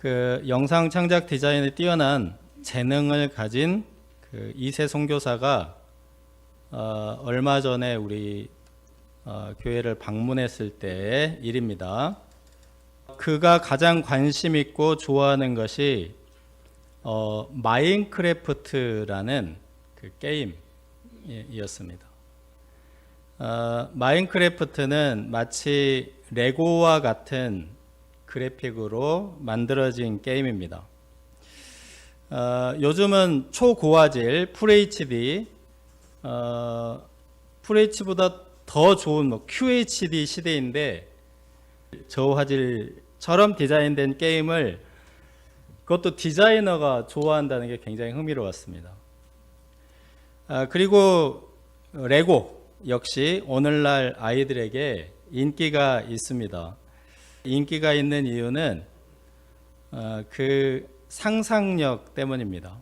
그 영상 창작 디자인에 뛰어난 재능을 가진 그 이세 선교사가 얼마 전에 우리 교회를 방문했을 때의 일입니다. 그가 가장 관심 있고 좋아하는 것이 마인크래프트라는 그 게임이었습니다. 마인크래프트는 마치 레고와 같은 그래픽으로 만들어진 게임입니다. 요즘은 초고화질 FHD, FHD보다 더 좋은 QHD 시대인데 저화질처럼 디자인된 게임을 그것도 디자이너가 좋아한다는 게 굉장히 흥미로웠습니다. 그리고 레고 역시 오늘날 아이들에게 인기가 있습니다. 인기가 있는 이유는 그 상상력 때문입니다.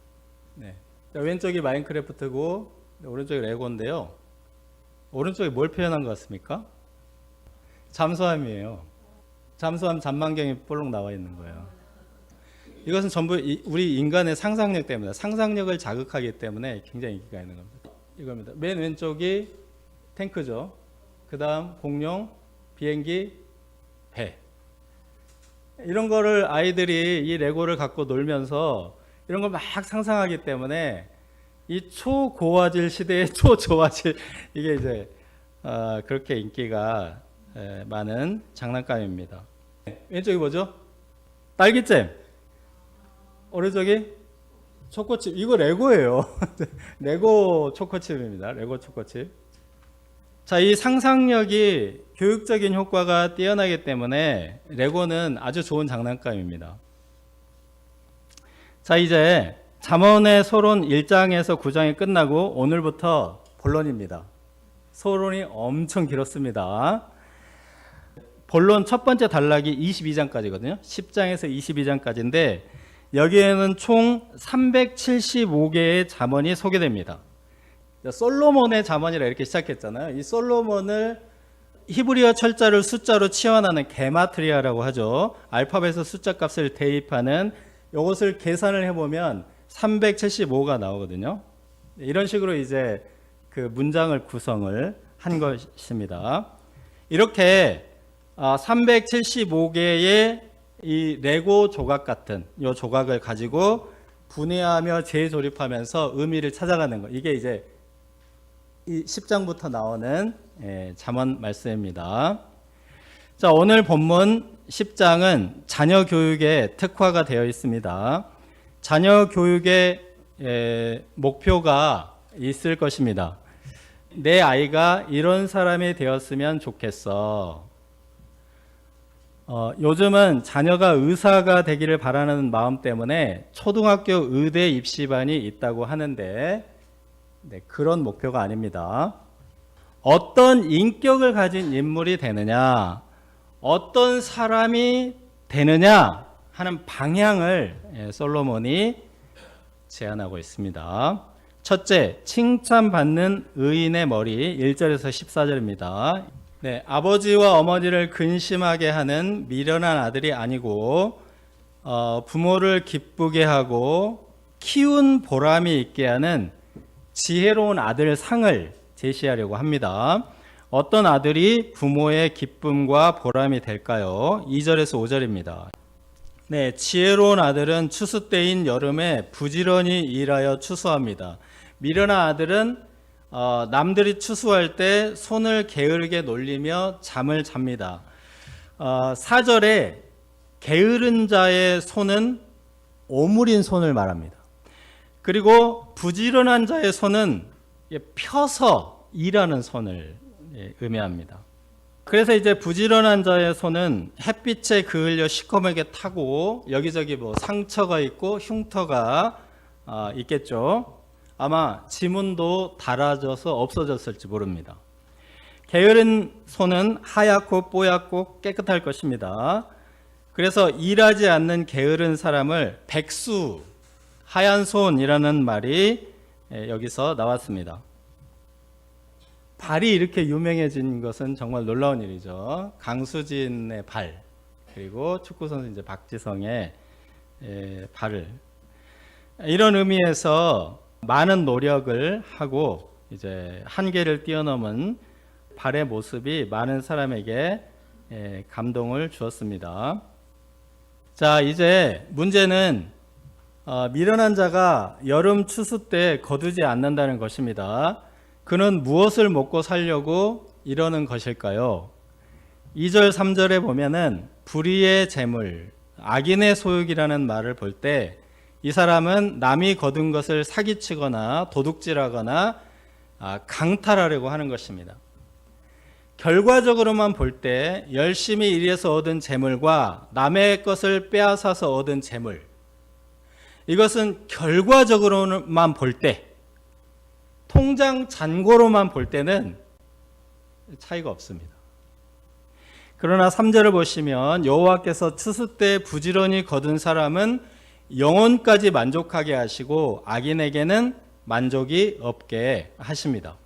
네. 왼쪽이 마인크래프트고 오른쪽이 레고인데요. 오른쪽에 뭘 표현한 것 같습니까? 잠수함이에요. 잠수함 잔망경이 볼록 나와 있는 거예요. 이것은 전부 우리 인간의 상상력 때문에, 상상력을 자극하기 때문에 굉장히 인기가 있는 겁니다. 이겁니다. 맨 왼쪽이 탱크죠. 그 다음 공룡, 비행기, 배. 이런 거를 아이들이 이 레고를 갖고 놀면서 이런 걸 막 상상하기 때문에 이 초고화질 시대의 초저화질, 이게 이제 그렇게 인기가 많은 장난감입니다. 왼쪽이 뭐죠? 딸기잼. 오른쪽이 초코칩. 이거 레고예요. 레고 초코칩입니다. 레고 초코칩. 자, 이 상상력이 교육적인 효과가 뛰어나기 때문에 레고는 아주 좋은 장난감입니다. 자, 이제 잠언의 서론 1장에서 9장이 끝나고 오늘부터 본론입니다. 서론이 엄청 길었습니다. 본론 첫 번째 단락이 22장까지거든요. 10장에서 22장까지인데 여기에는 총 375개의 잠언이 소개됩니다. 솔로몬의 잠언이라 이렇게 시작했잖아요. 이 솔로몬을 히브리어 철자를 숫자로 치환하는 게마트리아라고 하죠. 알파벳에서 숫자 값을 대입하는 이것을 계산을 해보면 375가 나오거든요. 이런 식으로 이제 그 문장을 구성을 한 것입니다. 이렇게 375개의 이 레고 조각 같은 이 조각을 가지고 분해하며 재조립하면서 의미를 찾아가는 것. 이게 이제 이 10장부터 나오는 잠언 말씀입니다. 자, 오늘 본문 10장은 자녀 교육에 특화가 되어 있습니다. 자녀 교육의 목표가 있을 것입니다. 내 아이가 이런 사람이 되었으면 좋겠어. 요즘은 자녀가 의사가 되기를 바라는 마음 때문에 초등학교 의대 입시반이 있다고 하는데 그런 목표가 아닙니다. 어떤 인격을 가진 인물이 되느냐, 어떤 사람이 되느냐 하는 방향을 솔로몬이 제안하고 있습니다. 첫째, 칭찬받는 의인의 머리, 1절에서 14절입니다. 네, 아버지와 어머니를 근심하게 하는 미련한 아들이 아니고 부모를 기쁘게 하고 키운 보람이 있게 하는 지혜로운 아들 상을 제시하려고 합니다. 어떤 아들이 부모의 기쁨과 보람이 될까요? 2절에서 5절입니다. 네, 지혜로운 아들은 추수 때인 여름에 부지런히 일하여 추수합니다. 미련한 아들은 남들이 추수할 때 손을 게으르게 놀리며 잠을 잡니다. 4절에 게으른 자의 손은 오물인 손을 말합니다. 그리고 부지런한 자의 손은 펴서 일하는 손을 의미합니다. 그래서 이제 부지런한 자의 손은 햇빛에 그을려 시커멓게 타고 여기저기 뭐 상처가 있고 흉터가 있겠죠. 아마 지문도 닳아져서 없어졌을지 모릅니다. 게으른 손은 하얗고 뽀얗고 깨끗할 것입니다. 그래서 일하지 않는 게으른 사람을 백수, 하얀 손이라는 말이 여기서 나왔습니다. 발이 이렇게 유명해진 것은 정말 놀라운 일이죠. 강수진의 발, 그리고 축구선수 이제 박지성의 발을. 이런 의미에서 많은 노력을 하고 이제 한계를 뛰어넘은 발의 모습이 많은 사람에게 감동을 주었습니다. 자, 이제 문제는 미련한 자가 여름 추수 때 거두지 않는다는 것입니다. 그는 무엇을 먹고 살려고 이러는 것일까요? 2절 3절에 보면은 불의의 재물, 악인의 소욕이라는 말을 볼 때 이 사람은 남이 거둔 것을 사기치거나 도둑질하거나 강탈하려고 하는 것입니다. 결과적으로만 볼 때 열심히 일해서 얻은 재물과 남의 것을 빼앗아서 얻은 재물, 이것은 결과적으로만 볼 때, 통장 잔고로만 볼 때는 차이가 없습니다. 그러나 3절을 보시면 여호와께서 추수 때 부지런히 거둔 사람은 영혼까지 만족하게 하시고 악인에게는 만족이 없게 하십니다.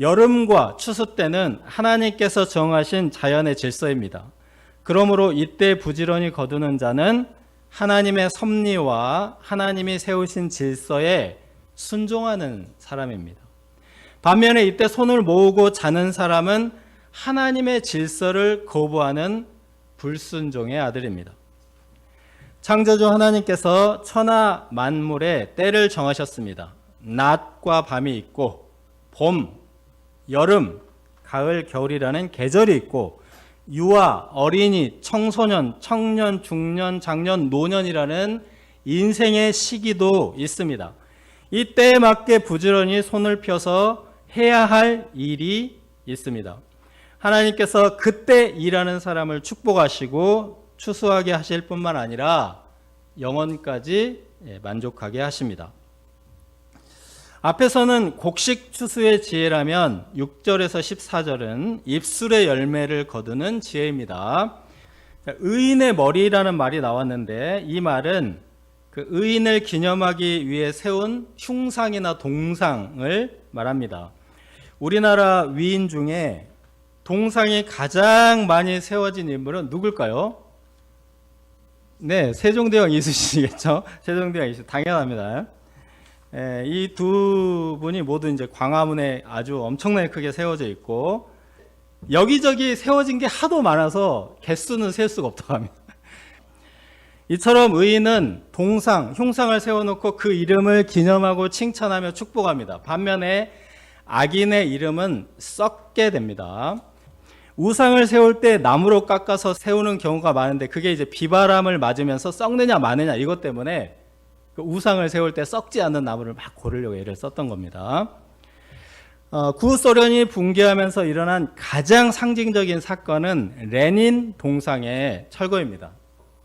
여름과 추수 때는 하나님께서 정하신 자연의 질서입니다. 그러므로 이때 부지런히 거두는 자는 하나님의 섭리와 하나님이 세우신 질서에 순종하는 사람입니다. 반면에 이때 손을 모으고 자는 사람은 하나님의 질서를 거부하는 불순종의 아들입니다. 창조주 하나님께서 천하 만물에 때를 정하셨습니다. 낮과 밤이 있고 봄, 여름, 가을, 겨울이라는 계절이 있고 유아, 어린이, 청소년, 청년, 중년, 장년, 노년이라는 인생의 시기도 있습니다. 이 때에 맞게 부지런히 손을 펴서 해야 할 일이 있습니다. 하나님께서 그때 일하는 사람을 축복하시고 추수하게 하실 뿐만 아니라 영혼까지 만족하게 하십니다. 앞에서는 곡식 추수의 지혜라면 6절에서 14절은 입술의 열매를 거두는 지혜입니다. 의인의 머리라는 말이 나왔는데 이 말은 그 의인을 기념하기 위해 세운 흉상이나 동상을 말합니다. 우리나라 위인 중에 동상이 가장 많이 세워진 인물은 누굴까요? 네, 세종대왕 이수시겠죠. 세종대왕 이수 당연합니다. 이 두 분이 모두 이제 광화문에 아주 엄청나게 크게 세워져 있고 여기저기 세워진 게 하도 많아서 개수는 셀 수가 없다고 합니다. 이처럼 의인은 동상, 흉상을 세워놓고 그 이름을 기념하고 칭찬하며 축복합니다. 반면에 악인의 이름은 썩게 됩니다. 우상을 세울 때 나무로 깎아서 세우는 경우가 많은데 그게 이제 비바람을 맞으면서 썩느냐 마느냐 이것 때문에 그 우상을 세울 때 썩지 않는 나무를 막 고르려고 애를 썼던 겁니다. 구소련이 붕괴하면서 일어난 가장 상징적인 사건은 레닌 동상의 철거입니다.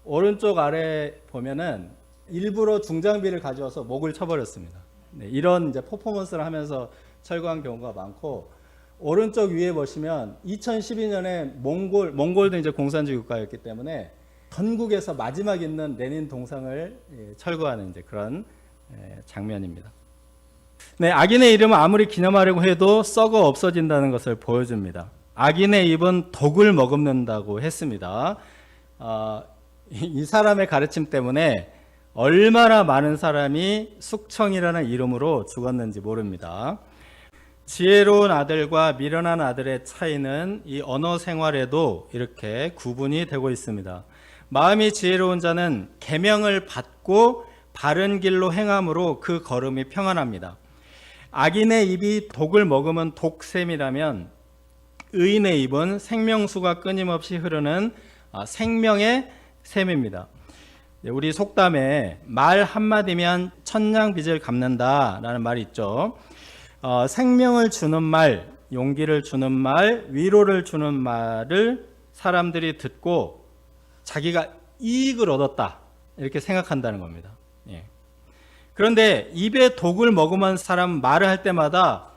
오른쪽 아래 보면은 일부러 중장비를 가져와서 목을 쳐버렸습니다. 네, 이런 이제 퍼포먼스를 하면서 철거한 경우가 많고 오른쪽 위에 보시면 2012년에 몽골도 이제 공산주의 국가였기 때문에 전국에서 마지막 있는 레닌 동상을 철거하는 이제 그런 장면입니다. 네, 악인의 이름은 아무리 기념하려고 해도 썩어 없어진다는 것을 보여줍니다. 악인의 입은 독을 머금는다고 했습니다. 이 사람의 가르침 때문에 얼마나 많은 사람이 숙청이라는 이름으로 죽었는지 모릅니다. 지혜로운 아들과 미련한 아들의 차이는 이 언어 생활에도 이렇게 구분이 되고 있습니다. 마음이 지혜로운 자는 계명을 받고 바른 길로 행함으로 그 걸음이 평안합니다. 악인의 입이 독을 머금은 독샘이라면 의인의 입은 생명수가 끊임없이 흐르는 생명의 샘입니다. 우리 속담에 말 한마디면 천냥빚을 갚는다라는 말이 있죠. 생명을 주는 말, 용기를 주는 말, 위로를 주는 말을 사람들이 듣고 자기가 이익을 얻었다 이렇게 생각한다는 겁니다. 예. 그런데 입에 독을 머금은 사람 말을 할 때마다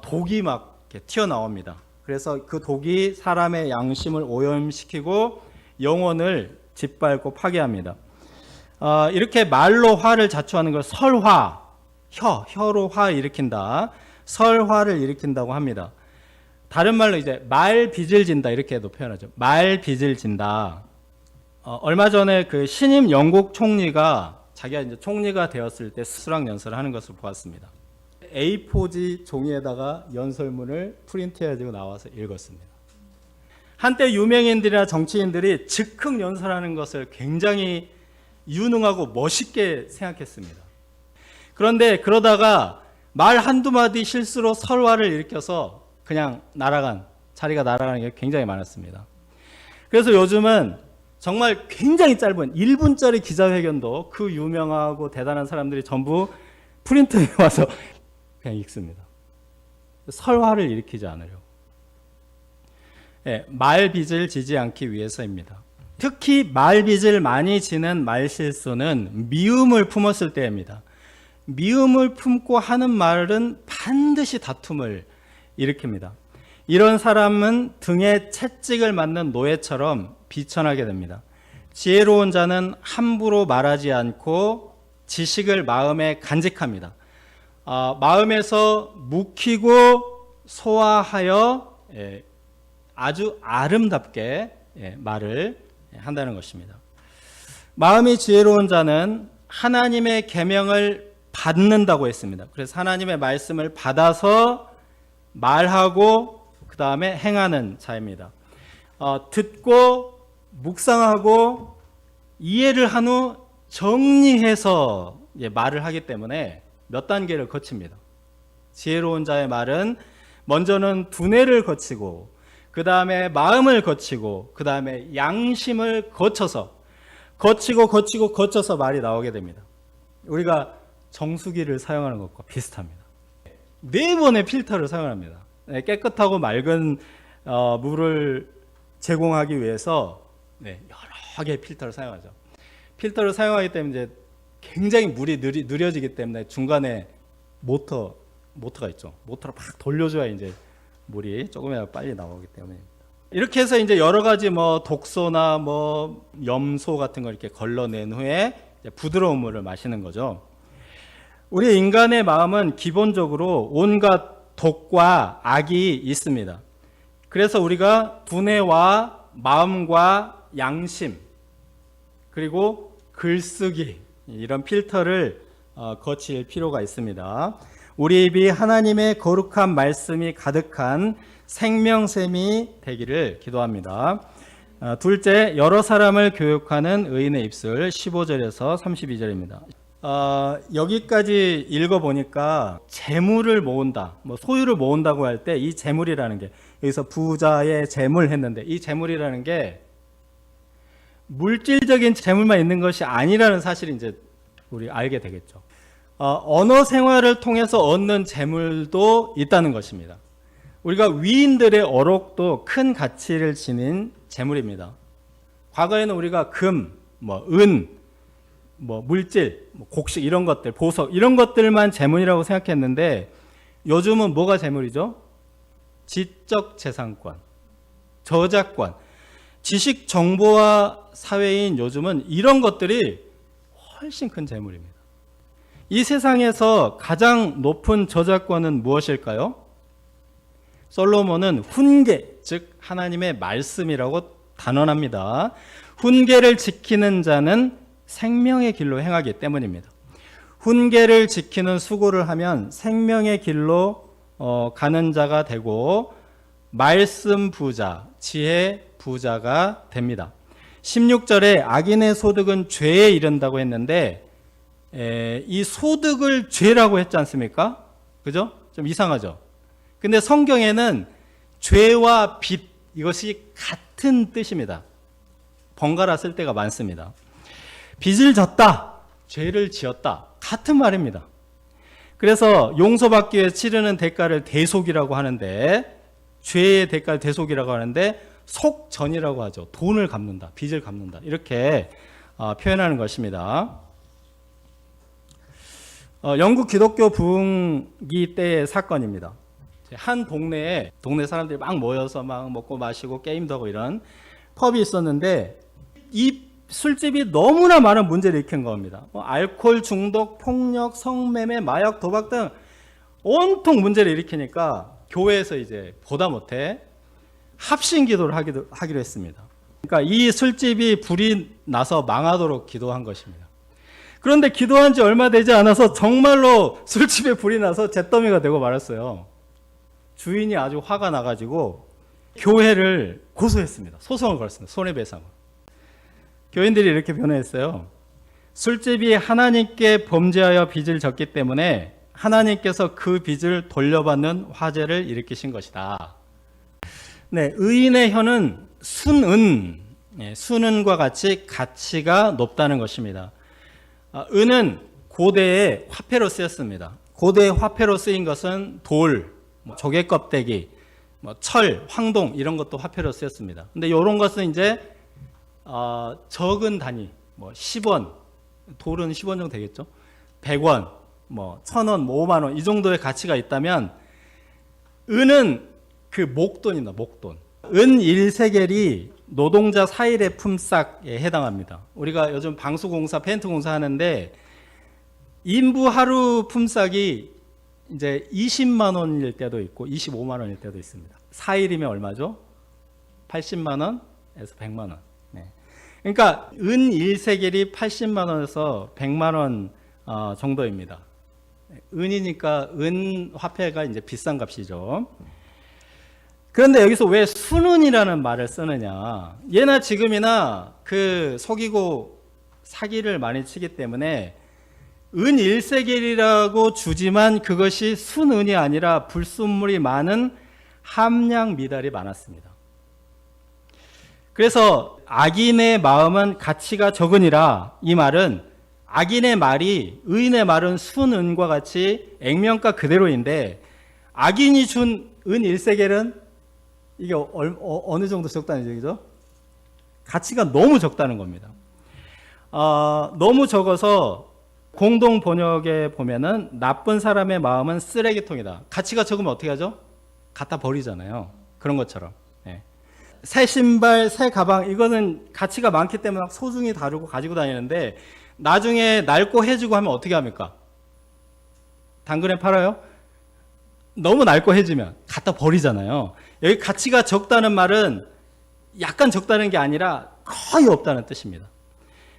독이 막 이렇게 튀어나옵니다. 그래서 그 독이 사람의 양심을 오염시키고 영혼을 짓밟고 파괴합니다. 이렇게 말로 화를 자초하는 걸 설화, 혀로 화 일으킨다, 설화를 일으킨다고 합니다. 다른 말로 이제 말 빚을 진다 이렇게도 표현하죠. 말 빚을 진다. 얼마 전에 그 신임 영국 총리가 자기가 이제 총리가 되었을 때 수락 연설을 하는 것을 보았습니다. A4지 종이에다가 연설문을 프린트해가지고 나와서 읽었습니다. 한때 유명인들이나 정치인들이 즉흥 연설하는 것을 굉장히 유능하고 멋있게 생각했습니다. 그런데 그러다가 말 한두 마디 실수로 설화를 일으켜서 그냥 자리가 날아가는 게 굉장히 많았습니다. 그래서 요즘은 정말 굉장히 짧은 1분짜리 기자회견도 그 유명하고 대단한 사람들이 전부 프린트에 와서 그냥 읽습니다. 설화를 일으키지 않으려고. 말빚을 지지 않기 위해서입니다. 특히 말빚을 많이 지는 말실수는 미움을 품었을 때입니다. 미움을 품고 하는 말은 반드시 다툼을 일으킵니다. 이런 사람은 등에 채찍을 맞는 노예처럼 비천하게 됩니다. 지혜로운 자는 함부로 말하지 않고 지식을 마음에 간직합니다. 마음에서 묵히고 소화하여 아주 아름답게 말을 한다는 것입니다. 마음이 지혜로운 자는 하나님의 계명을 받는다고 했습니다. 그래서 하나님의 말씀을 받아서 말하고 그 다음에 행하는 자입니다. 듣고 묵상하고 이해를 한 후 정리해서 말을 하기 때문에 몇 단계를 거칩니다. 지혜로운 자의 말은 먼저는 두뇌를 거치고 그 다음에 마음을 거치고 그 다음에 양심을 거쳐서 거쳐서 말이 나오게 됩니다. 우리가 정수기를 사용하는 것과 비슷합니다. 4번의 필터를 사용합니다. 깨끗하고 맑은 물을 제공하기 위해서 여러 개의 필터를 사용하죠. 필터를 사용하기 때문에 이제 굉장히 물이 느려지기 때문에 중간에 모터가 있죠. 모터를 막 돌려줘야 이제 물이 조금이라도 빨리 나오기 때문입니다. 이렇게 해서 이제 여러 가지 독소나 염소 같은 걸 이렇게 걸러낸 후에 부드러운 물을 마시는 거죠. 우리 인간의 마음은 기본적으로 온갖 독과 악이 있습니다. 그래서 우리가 두뇌와 마음과 양심 그리고 글쓰기 이런 필터를 거칠 필요가 있습니다. 우리 입이 하나님의 거룩한 말씀이 가득한 생명샘이 되기를 기도합니다. 둘째, 여러 사람을 교육하는 의인의 입술 15절에서 32절입니다. 여기까지 읽어보니까 재물을 모은다, 소유를 모은다고 할 때 이 재물이라는 게 여기서 부자의 재물 했는데 이 재물이라는 게 물질적인 재물만 있는 것이 아니라는 사실을 이제 우리 알게 되겠죠. 언어 생활을 통해서 얻는 재물도 있다는 것입니다. 우리가 위인들의 어록도 큰 가치를 지닌 재물입니다. 과거에는 우리가 금, 은, 물질, 곡식 이런 것들, 보석 이런 것들만 재물이라고 생각했는데 요즘은 뭐가 재물이죠? 지적 재산권, 저작권, 지식 정보화 사회인 요즘은 이런 것들이 훨씬 큰 재물입니다. 이 세상에서 가장 높은 저작권은 무엇일까요? 솔로몬은 훈계, 즉 하나님의 말씀이라고 단언합니다. 훈계를 지키는 자는 생명의 길로 행하기 때문입니다. 훈계를 지키는 수고를 하면 생명의 길로 가는 자가 되고 말씀 부자, 지혜 부자가 됩니다. 16절에 악인의 소득은 죄에 이른다고 했는데 이 소득을 죄라고 했지 않습니까? 그죠? 좀 이상하죠? 근데 성경에는 죄와 빚 이것이 같은 뜻입니다. 번갈아 쓸 때가 많습니다. 빚을 졌다, 죄를 지었다 같은 말입니다. 그래서 용서받기 위해 치르는 대가를 대속이라고 하는데 죄의 대가를 대속이라고 하는데 속전이라고 하죠. 돈을 갚는다, 빚을 갚는다 이렇게 표현하는 것입니다. 영국 기독교 부흥기 때의 사건입니다. 한 동네에 동네 사람들이 막 모여서 막 먹고 마시고 게임도 하고 이런 펍이 있었는데 이 술집이 너무나 많은 문제를 일으킨 겁니다. 알코올 중독, 폭력, 성매매, 마약, 도박 등 온통 문제를 일으키니까 교회에서 이제 보다 못해 합신 기도를 하기로 했습니다. 그러니까 이 술집이 불이 나서 망하도록 기도한 것입니다. 그런데 기도한 지 얼마 되지 않아서 정말로 술집에 불이 나서 잿더미가 되고 말았어요. 주인이 아주 화가 나가지고 교회를 고소했습니다. 소송을 걸었습니다. 손해배상을. 교인들이 이렇게 변호했어요. 술집이 하나님께 범죄하여 빚을 졌기 때문에 하나님께서 그 빚을 돌려받는 화재를 일으키신 것이다. 네, 의인의 혀는 순은, 순은과 같이 가치가 높다는 것입니다. 은은 고대의 화폐로 쓰였습니다. 고대의 화폐로 쓰인 것은 돌, 조개 껍데기, 철, 황동 이런 것도 화폐로 쓰였습니다. 근데 이런 것은 이제 적은 단위, 10원, 돌은 10원 정도 되겠죠. 100원, 1000원, 5만 원 이 정도의 가치가 있다면 은은 그 목돈입니다. 목돈. 은 1세겔이 노동자 4일의 품삯에 해당합니다. 우리가 요즘 방수공사, 페인트공사 하는데 인부 하루 품삯이 이제 20만 원일 때도 있고 25만 원일 때도 있습니다. 4일이면 얼마죠? 80만 원에서 100만 원. 네. 그러니까 은 1세겔이 80만 원에서 100만 원 정도입니다. 은이니까 은 화폐가 이제 비싼 값이죠. 그런데 여기서 왜 순은이라는 말을 쓰느냐? 예나 지금이나 그 속이고 사기를 많이 치기 때문에 은 1세겔이라고 주지만 그것이 순은이 아니라 불순물이 많은 함량 미달이 많았습니다. 그래서 악인의 마음은 가치가 적으니라. 이 말은 악인의 말이 의인의 말은 순은과 같이 액면가 그대로인데 악인이 준 은 1세겔은 이게 어느 정도 적다는 얘기죠? 가치가 너무 적다는 겁니다. 너무 적어서 공동 번역에 보면은 나쁜 사람의 마음은 쓰레기통이다. 가치가 적으면 어떻게 하죠? 갖다 버리잖아요. 그런 것처럼. 네. 새 신발, 새 가방 이거는 가치가 많기 때문에 소중히 다루고 가지고 다니는데 나중에 낡고 해지고 하면 어떻게 합니까? 당근에 팔아요? 너무 낡고 해지면 갖다 버리잖아요. 여기 가치가 적다는 말은 약간 적다는 게 아니라 거의 없다는 뜻입니다.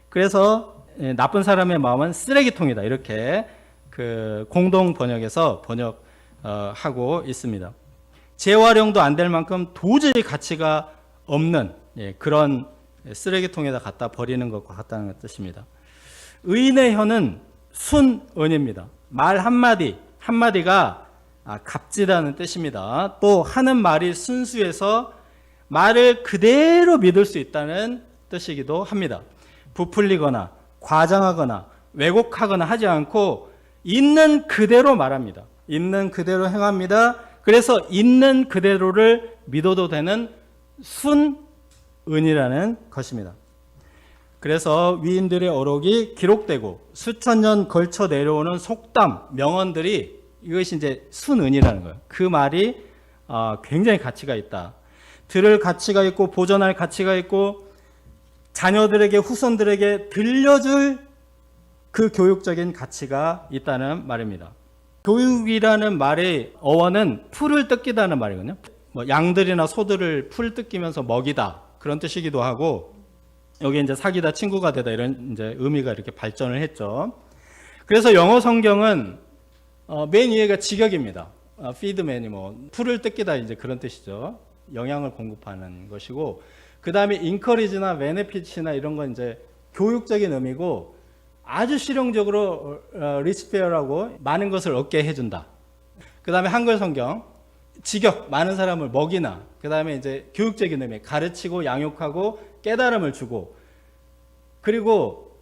그래서 나쁜 사람의 마음은 쓰레기통이다. 이렇게 그 공동 번역에서 번역하고 있습니다. 재활용도 안 될 만큼 도저히 가치가 없는 그런 쓰레기통에다 갖다 버리는 것과 같다는 뜻입니다. 의인의 혀는 순은입니다. 말 한마디가 값지다는 뜻입니다. 또 하는 말이 순수해서 말을 그대로 믿을 수 있다는 뜻이기도 합니다. 부풀리거나 과장하거나 왜곡하거나 하지 않고 있는 그대로 말합니다. 있는 그대로 행합니다. 그래서 있는 그대로를 믿어도 되는 순은이라는 것입니다. 그래서 위인들의 어록이 기록되고 수천 년 걸쳐 내려오는 속담, 명언들이 이것이 이제 순은이라는 거예요. 그 말이 굉장히 가치가 있다. 들을 가치가 있고 보존할 가치가 있고 자녀들에게 후손들에게 들려줄 그 교육적인 가치가 있다는 말입니다. 교육이라는 말의 어원은 풀을 뜯기다는 말이거든요. 양들이나 소들을 풀 뜯기면서 먹이다 그런 뜻이기도 하고 여기 이제 사귀다 친구가 되다 이런 이제 의미가 이렇게 발전을 했죠. 그래서 영어 성경은 맨 위에가 직역입니다. feedman이 풀을 뜯기다 이제 그런 뜻이죠. 영양을 공급하는 것이고 그 다음에 encourage나 benefit이나 이런 건 이제 교육적인 의미고 아주 실용적으로 리스페어라고 많은 것을 얻게 해준다. 그 다음에 한글 성경 직역 많은 사람을 먹이나 그 다음에 이제 교육적인 의미 가르치고 양육하고 깨달음을 주고 그리고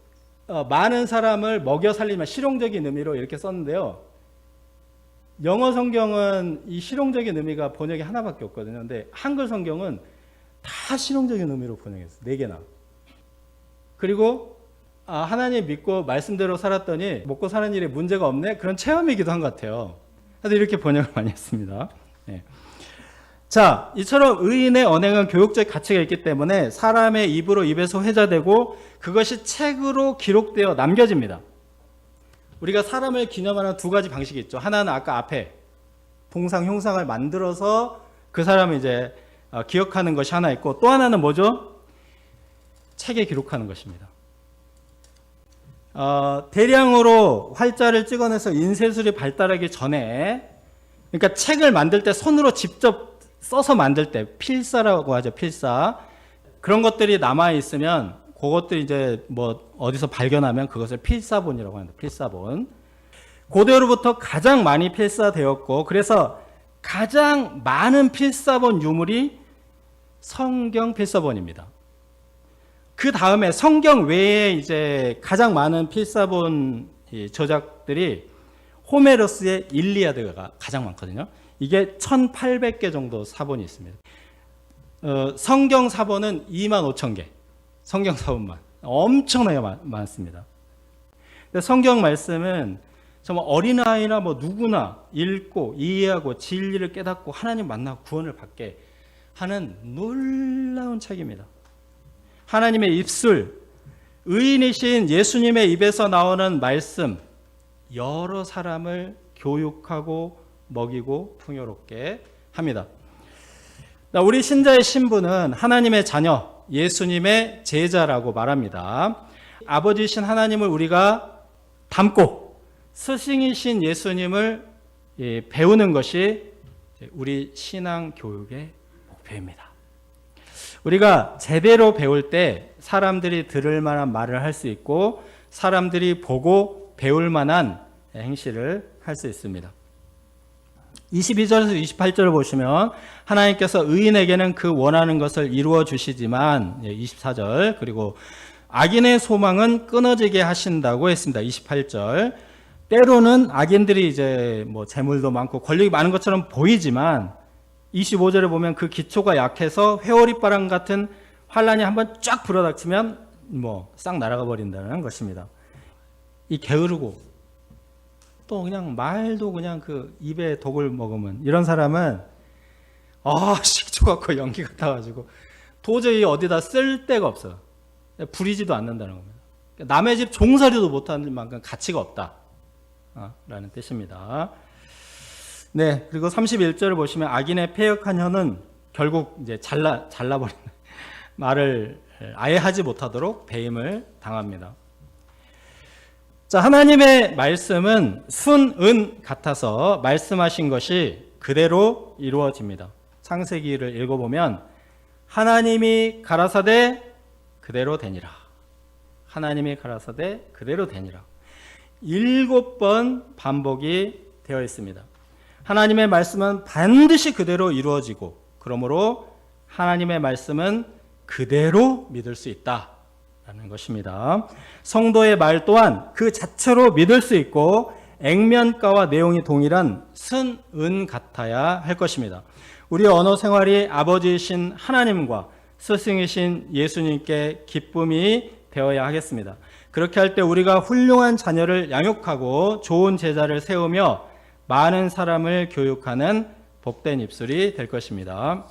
많은 사람을 먹여 살리면 실용적인 의미로 이렇게 썼는데요. 영어 성경은 이 실용적인 의미가 번역이 하나밖에 없거든요. 근데 한글 성경은 다 실용적인 의미로 번역했어요. 4개나. 그리고 하나님 믿고 말씀대로 살았더니 먹고 사는 일에 문제가 없네? 그런 체험이기도 한 것 같아요. 그래서 이렇게 번역을 많이 했습니다. 네. 자, 이처럼 의인의 언행은 교육적 가치가 있기 때문에 사람의 입에서 회자되고 그것이 책으로 기록되어 남겨집니다. 우리가 사람을 기념하는 2가지 방식이 있죠. 하나는 아까 앞에 동상, 형상을 만들어서 그 사람을 이제 기억하는 것이 하나 있고 또 하나는 뭐죠? 책에 기록하는 것입니다. 대량으로 활자를 찍어내서 인쇄술이 발달하기 전에, 그러니까 책을 만들 때 손으로 직접 써서 만들 때 필사라고 하죠. 필사. 그런 것들이 남아 있으면 그것들이 이제 뭐 어디서 발견하면 그것을 필사본이라고 합니다. 필사본. 고대로부터 가장 많이 필사되었고, 그래서 가장 많은 필사본 유물이 성경 필사본입니다. 그 다음에 성경 외에 이제 가장 많은 필사본 저작들이 호메로스의 일리아드가 가장 많거든요. 이게 1800개 정도 사본이 있습니다. 성경 사본은 25,000개. 성경 사본만. 엄청나게 많습니다. 근데 성경 말씀은 정말 어린아이나 뭐 누구나 읽고 이해하고 진리를 깨닫고 하나님 만나고 구원을 받게 하는 놀라운 책입니다. 하나님의 입술, 의인이신 예수님의 입에서 나오는 말씀, 여러 사람을 교육하고 먹이고 풍요롭게 합니다. 우리 신자의 신분은 하나님의 자녀, 예수님의 제자라고 말합니다. 아버지이신 하나님을 우리가 닮고 스승이신 예수님을 배우는 것이 우리 신앙 교육의 목표입니다. 우리가 제대로 배울 때 사람들이 들을 만한 말을 할 수 있고 사람들이 보고 배울 만한 행실을 할 수 있습니다. 22절에서 28절을 보시면 하나님께서 의인에게는 그 원하는 것을 이루어 주시지만 24절 그리고 악인의 소망은 끊어지게 하신다고 했습니다. 28절 때로는 악인들이 이제 뭐 재물도 많고 권력이 많은 것처럼 보이지만 25절에 보면 그 기초가 약해서 회오리바람 같은 환란이 한번 쫙 불어닥치면 뭐 싹 날아가 버린다는 것입니다. 이 게으르고 또 그냥 말도 그냥 그 입에 독을 먹으면 이런 사람은 식초 갖고 연기 같아가지고 도저히 어디다 쓸 데가 없어요. 부리지도 않는다는 겁니다. 남의 집 종살이도 못하는 만큼 가치가 없다 라는 뜻입니다. 네, 그리고 31절을 보시면 악인의 패역한 혀는 결국 이제 잘라버린다. 말을 아예 하지 못하도록 배임을 당합니다. 자, 하나님의 말씀은 순, 같아서 말씀하신 것이 그대로 이루어집니다. 창세기를 읽어보면 하나님이 가라사대 그대로 되니라. 하나님이 가라사대 그대로 되니라. 7번 반복이 되어 있습니다. 하나님의 말씀은 반드시 그대로 이루어지고 그러므로 하나님의 말씀은 그대로 믿을 수 있다라는 것입니다. 성도의 말 또한 그 자체로 믿을 수 있고 액면가와 내용이 동일한 순, 같아야 할 것입니다. 우리 언어 생활이 아버지이신 하나님과 스승이신 예수님께 기쁨이 되어야 하겠습니다. 그렇게 할 때 우리가 훌륭한 자녀를 양육하고 좋은 제자를 세우며 많은 사람을 교육하는 복된 입술이 될 것입니다.